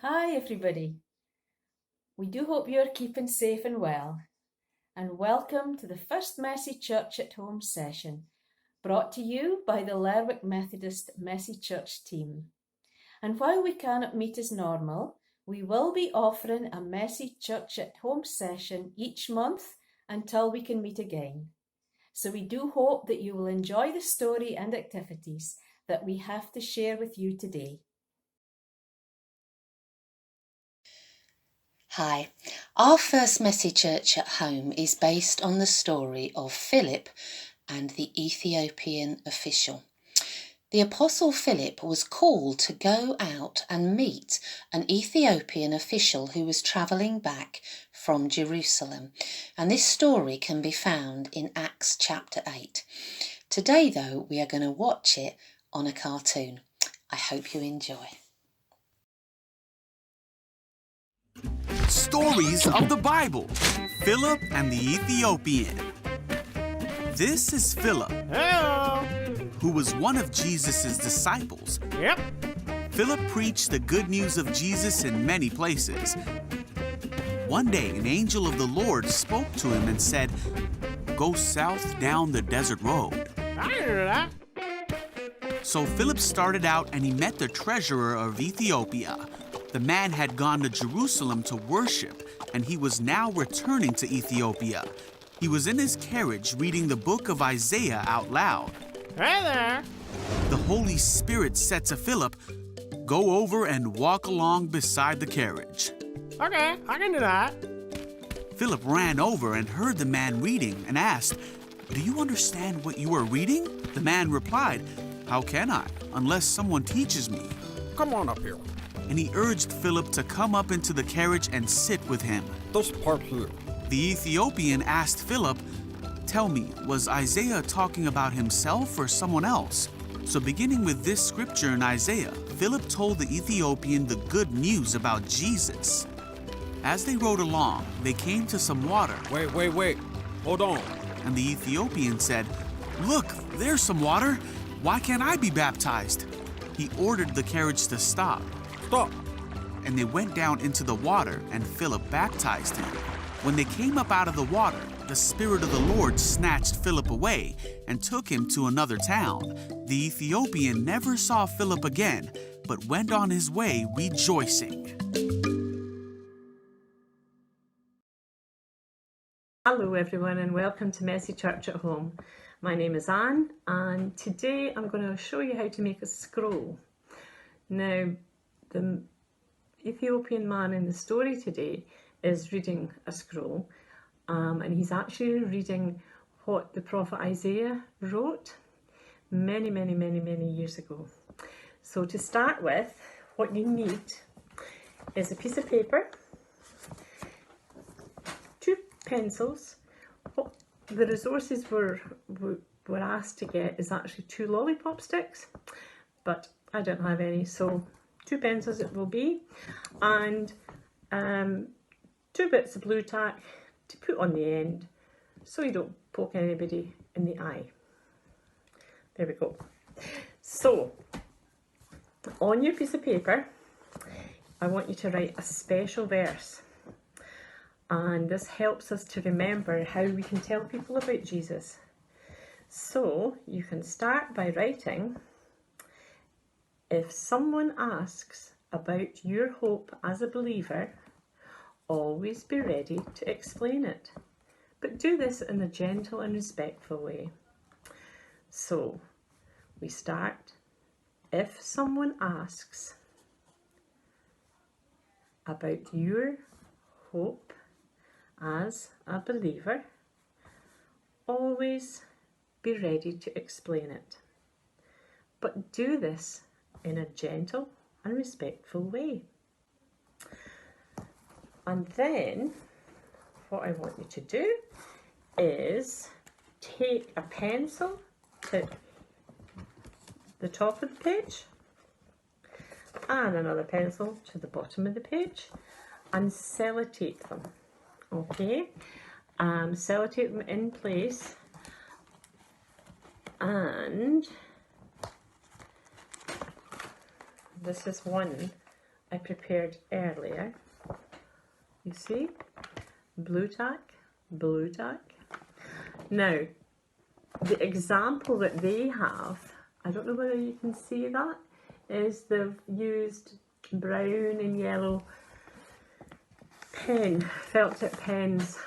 Hi everybody. We do hope you're keeping safe and well. And welcome to the first Messy Church at Home session, brought to you by the Lerwick Messy Church team. And while we cannot meet as normal, we will be offering a Messy Church at Home session each month until we can meet again. So we do hope that you will enjoy the story and activities that we have to share with you today. Hi, our first Messy Church at Home is based on the story of Philip and the Ethiopian official. The Apostle Philip was called to go out and meet an Ethiopian official who was travelling back from Jerusalem, and this story can be found in Acts chapter 8. Today, though, we are going to watch it on a cartoon. I hope you enjoy. Stories of the Bible. Philip and the Ethiopian. This is Philip, Hello. who was one of Jesus' disciples. Yep. Philip preached the good news of Jesus in many places. One day, an angel of the Lord spoke to him and said, "Go south down the desert road." I hear that. So Philip started out and he met the treasurer of Ethiopia. The man had gone to Jerusalem to worship, and he was now returning to Ethiopia. He was in his carriage reading the book of Isaiah out loud. Hey there. The Holy Spirit said to Philip, "Go over and walk along beside the carriage." Okay, I can do that. Philip ran over and heard the man reading and asked, "Do you understand what you are reading?" The man replied, "How can I, unless someone teaches me?" Come on up here. And he urged Philip to come up into the carriage and sit with him. This part here. The Ethiopian asked Philip, "Tell me, was Isaiah talking about himself or someone else?" So beginning with this scripture in Isaiah, Philip told the Ethiopian the good news about Jesus. As they rode along, they came to some water. Wait. Hold on. And the Ethiopian said, "Look, there's some water. Why can't I be baptized?" He ordered the carriage to stop. Stop. And they went down into the water, and Philip baptized him. When they came up out of the water, the Spirit of the Lord snatched Philip away and took him to another town. The Ethiopian never saw Philip again, but went on his way rejoicing. Hello everyone and welcome to Messy Church at Home. My name is Anne and today I'm going to show you how to make a scroll. Now the Ethiopian man in the story today is reading a scroll and he's actually reading what the prophet Isaiah wrote many years ago. So to start with, what you need is a piece of paper, two pencils. What the resources we're asked to get is actually 2 lollipop sticks, but I don't have any, so 2 pencils it will be, and 2 bits of blue tack to put on the end so you don't poke anybody in the eye. There we go. So on your piece of paper I want you to write a special verse, and this helps us to remember how we can tell people about Jesus. So you can start by writing, "If someone asks about your hope as a believer, always be ready to explain it. But do this in a gentle and respectful way." So we start, if someone asks about your hope as a believer, always be ready to explain it. But do this in a gentle and respectful way. And then what I want you to do is take a pencil to the top of the page and another pencil to the bottom of the page and sellotape them. Okay, sellotape them in place, and this is one I prepared earlier. You see? Blue tack, blue tack. Now, the example that they have, I don't know whether you can see that, is they've used brown and yellow felt tip pens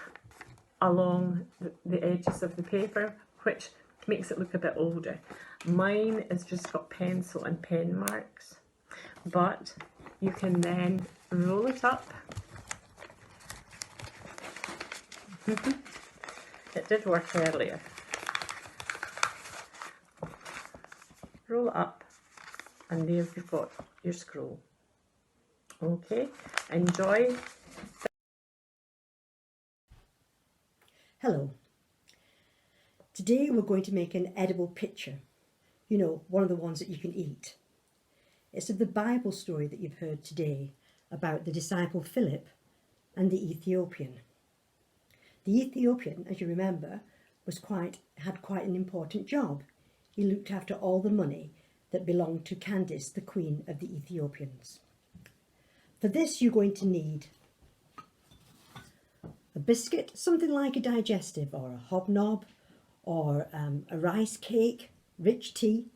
along the edges of the paper, which makes it look a bit older. Mine has just got pencil and pen marks, but you can then roll it up. It did work earlier. Roll it up, and there you've got your scroll. Okay, enjoy. Hello. Today we're going to make an edible picture. You know, one of the ones that you can eat. It's of the Bible story that you've heard today about the disciple Philip and the Ethiopian. The Ethiopian, as you remember, had quite an important job. He looked after all the money that belonged to Candace, the queen of the Ethiopians. For this you're going to need a biscuit, something like a digestive or a hobnob, or a rice cake, rich tea,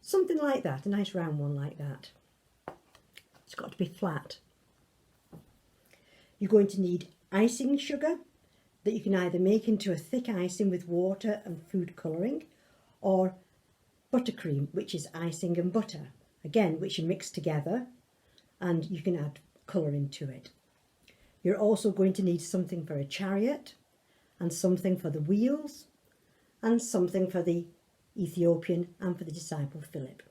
something like that, a nice round one like that. It's got to be flat. You're going to need icing sugar that you can either make into a thick icing with water and food colouring, or buttercream, which is icing and butter, again, which you mix together and you can add colouring to it. You're also going to need something for a chariot, and something for the wheels, and something for the Ethiopian and for the disciple Philip.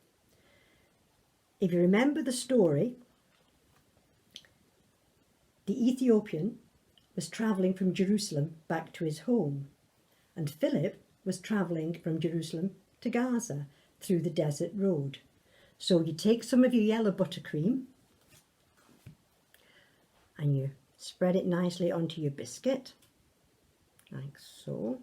If you remember the story, the Ethiopian was travelling from Jerusalem back to his home, and Philip was travelling from Jerusalem to Gaza through the desert road. So you take some of your yellow buttercream and you spread it nicely onto your biscuit, like so.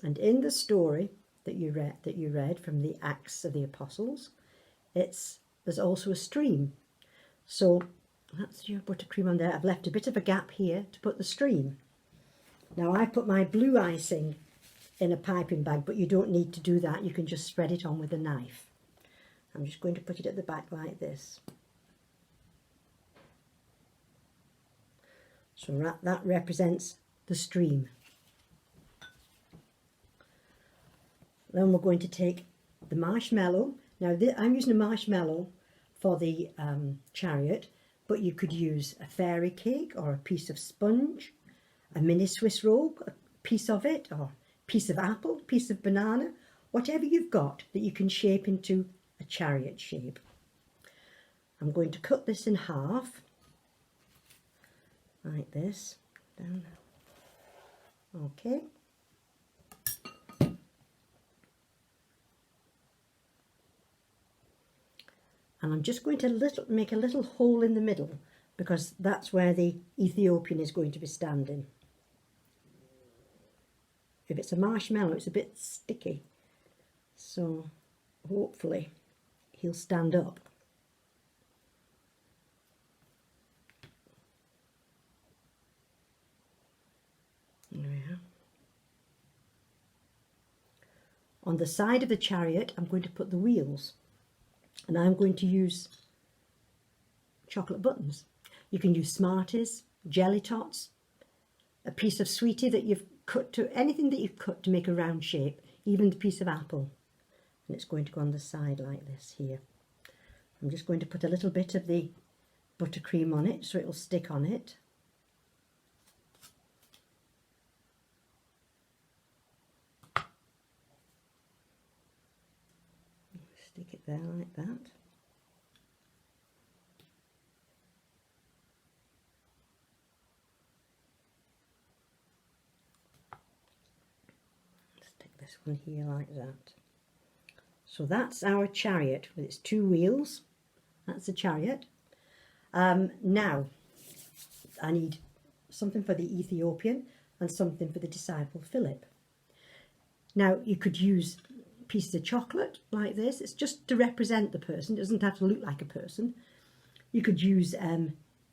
And in the story that you read from the Acts of the Apostles, there's also a stream. So that's your buttercream on there. I've left a bit of a gap here to put the stream. Now I put my blue icing in a piping bag, but you don't need to do that. You can just spread it on with a knife. I'm just going to put it at the back like this. So that represents the stream. Then we're going to take the marshmallow. Now I'm using a marshmallow for the chariot, but you could use a fairy cake or a piece of sponge, a mini Swiss roll, a piece of it, or a piece of apple, piece of banana, whatever you've got that you can shape into a chariot shape. I'm going to cut this in half, like this, down. Okay. And I'm just going to make a little hole in the middle, because that's where the Ethiopian is going to be standing. If it's a marshmallow, it's a bit sticky, so hopefully he'll stand up. There we are. On the side of the chariot, I'm going to put the wheels. And I'm going to use chocolate buttons. You can use Smarties, jelly tots, a piece of sweetie that you've cut to, anything that you've cut to make a round shape, even the piece of apple. And it's going to go on the side like this here. I'm just going to put a little bit of the buttercream on it so it'll stick on it. Stick it there like that. Stick this one here like that. So that's our chariot with its two wheels. That's the chariot. Now I need something for the Ethiopian and something for the disciple Philip. Now you could use pieces of chocolate like this. It's just to represent the person. It doesn't have to look like a person. You could use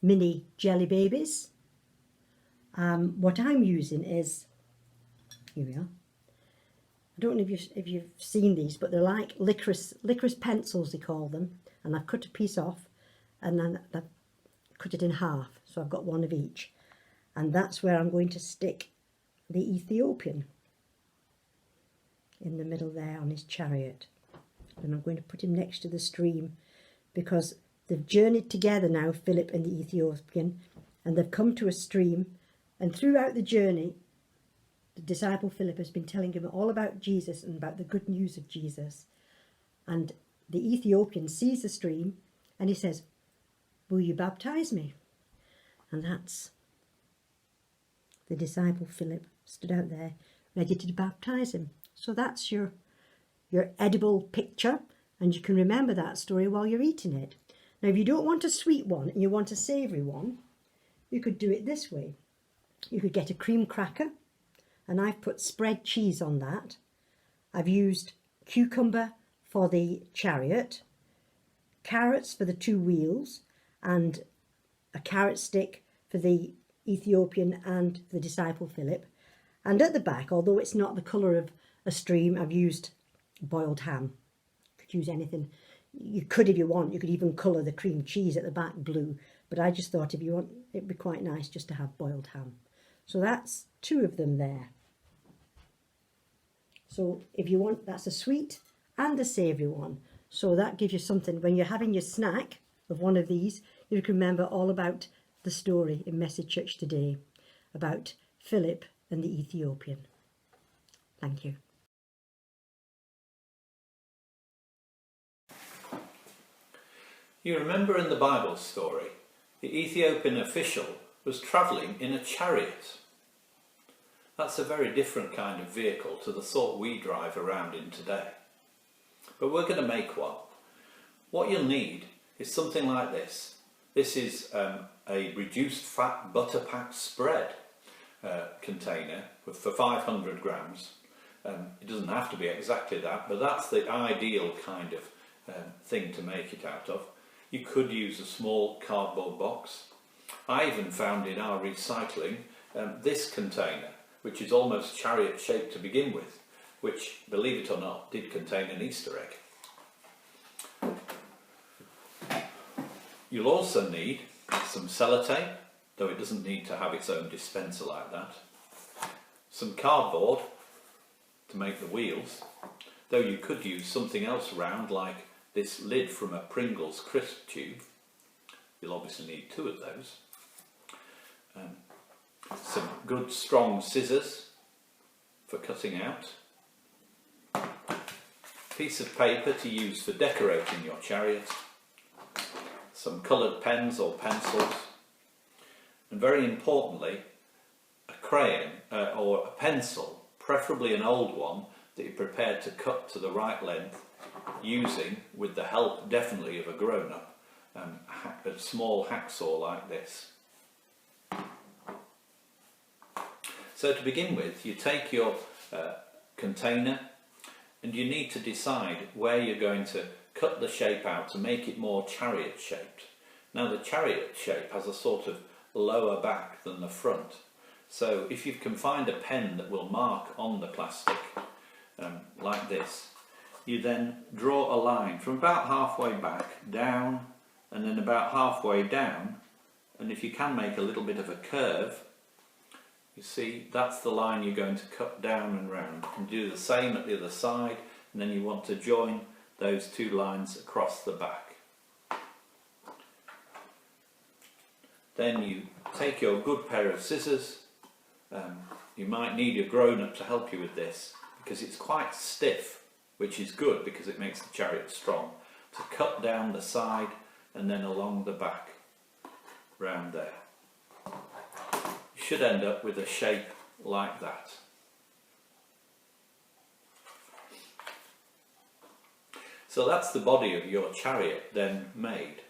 mini jelly babies. What I'm using is, here we are. I don't know if you've seen these, but they're like licorice pencils, they call them. And I've cut a piece off, and then I've cut it in half. So I've got one of each. And that's where I'm going to stick the Ethiopian, in the middle there on his chariot. And I'm going to put him next to the stream, because they've journeyed together now, Philip and the Ethiopian, and they've come to a stream. And throughout the journey, the disciple Philip has been telling him all about Jesus and about the good news of Jesus. And the Ethiopian sees the stream and he says, "Will you baptize me?" And that's the disciple Philip stood out there ready to baptize him. So that's your edible picture, and you can remember that story while you're eating it. Now, if you don't want a sweet one and you want a savoury one, you could do it this way. You could get a cream cracker, and I've put spread cheese on that. I've used cucumber for the chariot, carrots for the two wheels, and a carrot stick for the Ethiopian and the disciple Philip. And at the back, although it's not the colour of a stream, I've used boiled ham. You could use anything. You could, if you want, you could even colour the cream cheese at the back blue. But I just thought if you want, it'd be quite nice just to have boiled ham. So that's two of them there. So if you want, that's a sweet and a savoury one. So that gives you something. When you're having your snack of one of these, you can remember all about the story in Messy Church today about Philip and the Ethiopian. Thank you. You remember in the Bible story, the Ethiopian official was travelling in a chariot. That's a very different kind of vehicle to the sort we drive around in today. But we're going to make one. What you'll need is something like this. This is a reduced fat butter pack spread container for 500 grams. It doesn't have to be exactly that, but that's the ideal kind of thing to make it out of. You could use a small cardboard box. I even found in our recycling this container, which is almost chariot shaped to begin with, which, believe it or not, did contain an Easter egg. You'll also need some sellotape, though it doesn't need to have its own dispenser like that. Some cardboard to make the wheels, though you could use something else round like this lid from a Pringles crisp tube. You'll obviously need two of those. Some good strong scissors for cutting out. Piece of paper to use for decorating your chariot. Some coloured pens or pencils. And very importantly, a crayon or a pencil, preferably an old one that you're prepared to cut to the right length, using, with the help definitely of a grown-up, a small hacksaw like this. So to begin with, you take your container and you need to decide where you're going to cut the shape out to make it more chariot shaped. Now the chariot shape has a sort of lower back than the front. So if you can find a pen that will mark on the plastic like this, you then draw a line from about halfway back down and then about halfway down, and if you can make a little bit of a curve, you see that's the line you're going to cut down and round, and do the same at the other side, and then you want to join those two lines across the back. Then you take your good pair of scissors. You might need a grown-up to help you with this because it's quite stiff, which is good because it makes the chariot strong, to cut down the side and then along the back round there. You should end up with a shape like that. So that's the body of your chariot then made.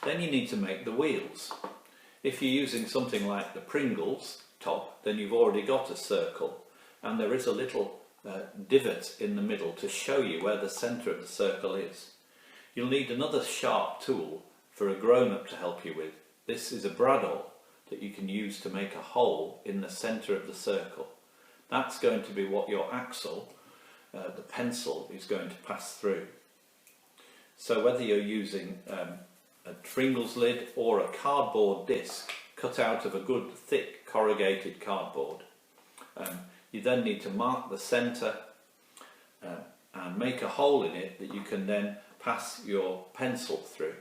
Then you need to make the wheels. If you're using something like the Pringles top, then you've already got a circle, and there is a little divot in the middle to show you where the centre of the circle is. You'll need another sharp tool for a grown-up to help you with. This is a bradawl that you can use to make a hole in the centre of the circle. That's going to be what your axle, the pencil, is going to pass through. So whether you're using a Tringle's lid or a cardboard disc cut out of a good thick corrugated cardboard, you then need to mark the centre and make a hole in it that you can then pass your pencil through.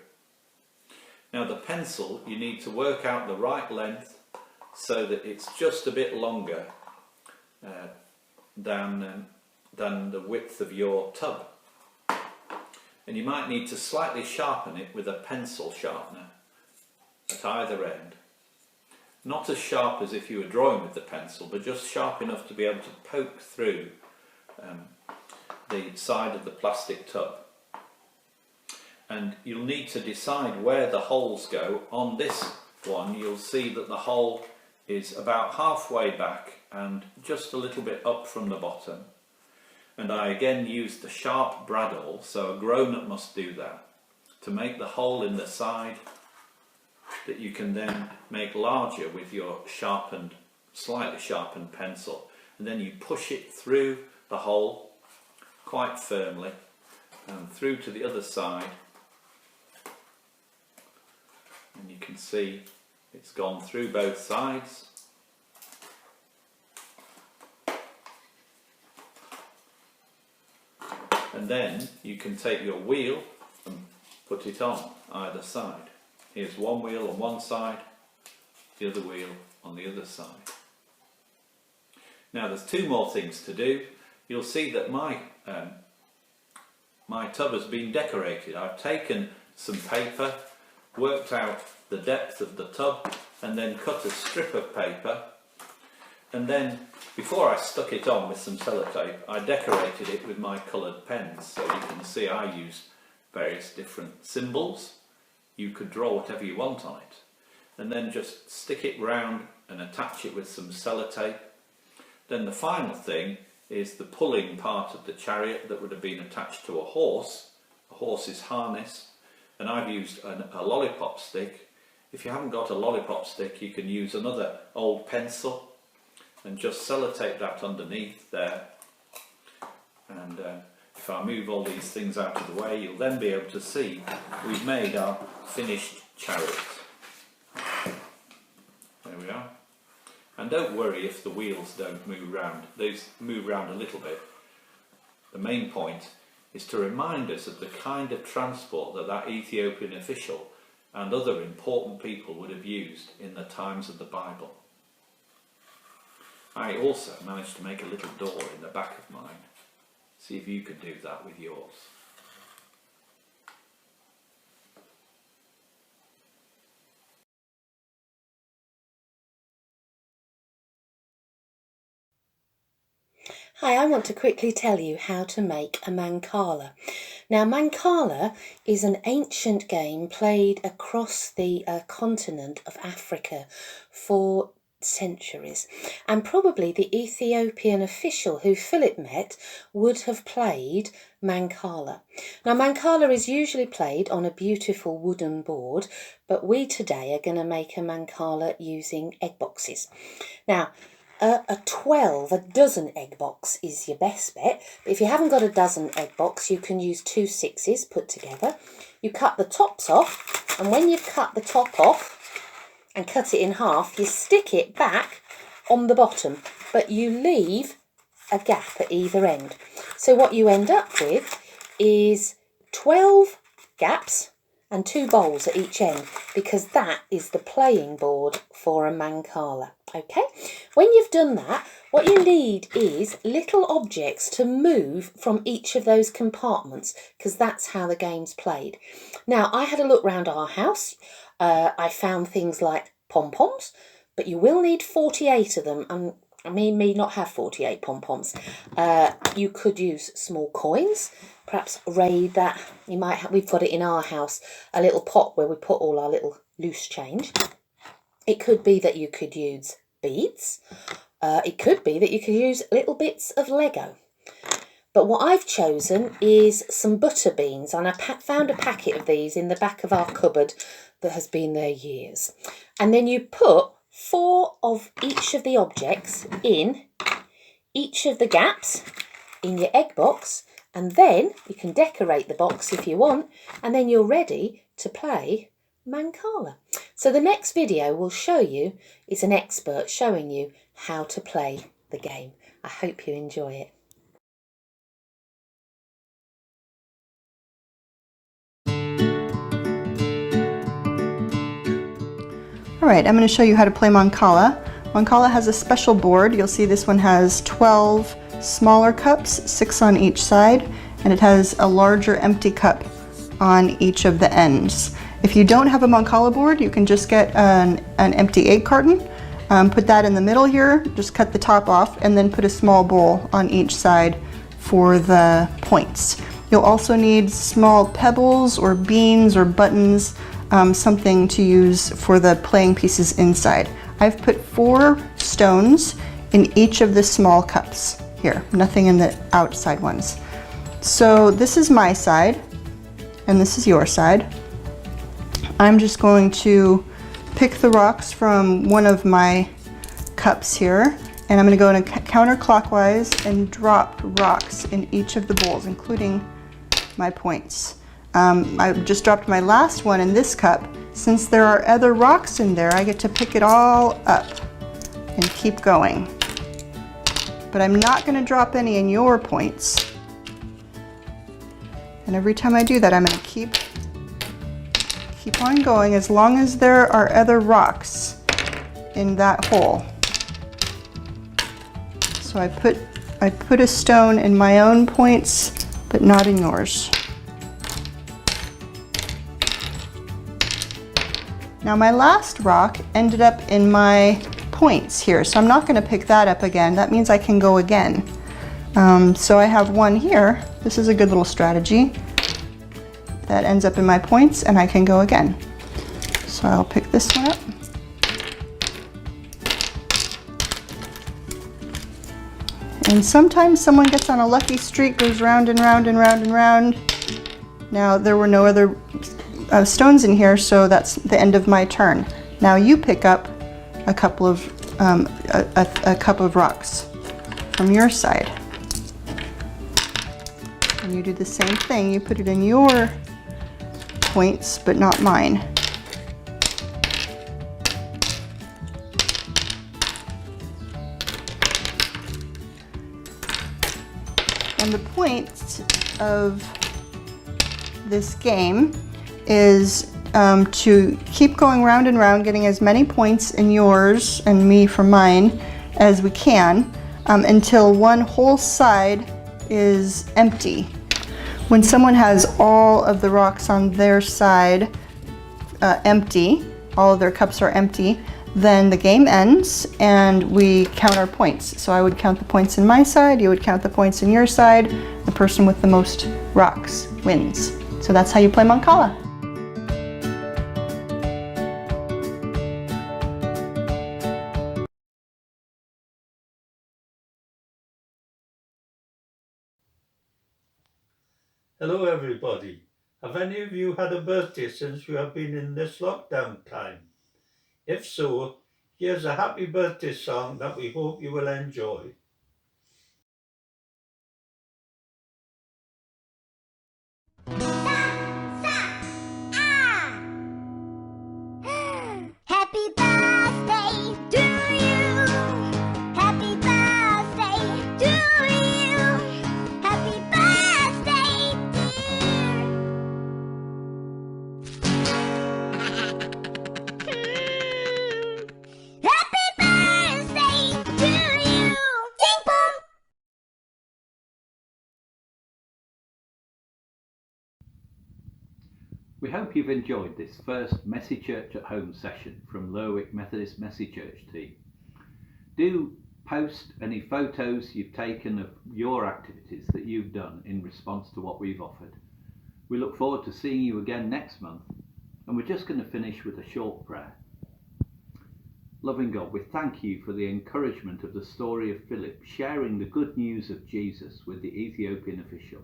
Now the pencil, you need to work out the right length so that it's just a bit longer than the width of your tub. And you might need to slightly sharpen it with a pencil sharpener at either end. Not as sharp as if you were drawing with the pencil, but just sharp enough to be able to poke through the side of the plastic tub. And you'll need to decide where the holes go. On this one, you'll see that the hole is about halfway back and just a little bit up from the bottom. And I again used the sharp bradawl, so a grown-up must do that, to make the hole in the side that you can then make larger with your slightly sharpened pencil. And then you push it through the hole quite firmly and through to the other side. And you can see it's gone through both sides. And then you can take your wheel and put it on either side. Here's one wheel on one side, the other wheel on the other side. Now there's two more things to do. You'll see that my tub has been decorated. I've taken some paper, worked out the depth of the tub, and then cut a strip of paper. And then, before I stuck it on with some sellotape, I decorated it with my coloured pens. So you can see I used various different symbols. You could draw whatever you want on it. And then just stick it round and attach it with some sellotape. Then the final thing is the pulling part of the chariot that would have been attached to a horse's harness. And I've used a lollipop stick. If you haven't got a lollipop stick, you can use another old pencil and just sellotape that underneath there. And if I move all these things out of the way, you'll then be able to see we've made our finished chariot. There we are. And don't worry if the wheels don't move round. They move round a little bit. The main point is to remind us of the kind of transport that Ethiopian official and other important people would have used in the times of the Bible. I also managed to make a little door in the back of mine. See if you can do that with yours. Hi, I want to quickly tell you how to make a mancala. Now, mancala is an ancient game played across the continent of Africa for centuries, and probably the Ethiopian official who Philip met would have played mancala. Now, mancala is usually played on a beautiful wooden board, but we today are going to make a mancala using egg boxes. Now, a dozen egg box is your best bet. But if you haven't got a dozen egg box, you can use 2 6s put together. You cut the tops off, and when you've cut the top off and cut it in half, you stick it back on the bottom, but you leave a gap at either end. So what you end up with is 12 gaps and 2 bowls at each end, because that is the playing board for a mancala. Okay, when you've done that, what you need is little objects to move from each of those compartments, because that's how the game's played. Now, I had a look round our house. I found things like pom-poms, but you will need 48 of them, and I mean me not have 48 pom-poms. You could use small coins, perhaps raid that. You might have, we've got it in our house, a little pot where we put all our little loose change. It could be that you could use beads. It could be that you could use little bits of Lego. But what I've chosen is some butter beans, and I found a packet of these in the back of our cupboard that has been there years. And then you put 4 of each of the objects in each of the gaps in your egg box, and then you can decorate the box if you want, and then you're ready to play Mancala. So the next video will show you, is an expert showing you how to play the game. I hope you enjoy it. Alright, I'm going to show you how to play Mancala. Mancala has a special board. You'll see this one has 12 smaller cups, 6 on each side, and it has a larger empty cup on each of the ends. If you don't have a Mancala board, you can just get an empty egg carton, put that in the middle here, just cut the top off, and then put a small bowl on each side for the points. You'll also need small pebbles or beans or buttons, something to use for the playing pieces inside. I've put 4 stones in each of the small cups here, nothing in the outside ones. So this is my side, and this is your side. I'm just going to pick the rocks from one of my cups here, and I'm going to go in counterclockwise and drop rocks in each of the bowls, including my points. I just dropped my last one in this cup. Since there are other rocks in there, I get to pick it all up and keep going. But I'm not going to drop any in your points. And every time I do that, I'm going to keep on going as long as there are other rocks in that hole. So I put a stone in my own points, but not in yours. Now my last rock ended up in my points here, so I'm not going to pick that up again. That means I can go again. So I have one here. This is a good little strategy. That ends up in my points, and I can go again. So I'll pick this one up. And sometimes someone gets on a lucky streak, goes round and round and round and round. Now there were no other stones in here, so that's the end of my turn. Now you pick up a couple of a cup of rocks from your side, and you do the same thing. You put it in your points, but not mine. And the point of this game is to keep going round and round, getting as many points in yours and me for mine as we can, until one whole side is empty. When someone has all of the rocks on their side empty, all of their cups are empty, then the game ends and we count our points. So I would count the points in my side, you would count the points in your side. The person with the most rocks wins. So that's how you play Mancala. Hello everybody. Have any of you had a birthday since you have been in this lockdown time? If so, here's a happy birthday song that we hope you will enjoy. Happy birthday to you. Happy birthday to you. Happy birthday, dear. Happy birthday to you. Ding pong. We hope you've enjoyed this first Messy Church at Home session from Lerwick Messy Church team. Do post any photos you've taken of your activities that you've done in response to what we've offered. We look forward to seeing you again next month, and we're just going to finish with a short prayer. Loving God, we thank you for the encouragement of the story of Philip sharing the good news of Jesus with the Ethiopian official.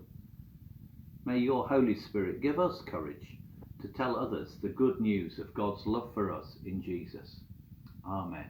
May your Holy Spirit give us courage to tell others the good news of God's love for us in Jesus. Amen.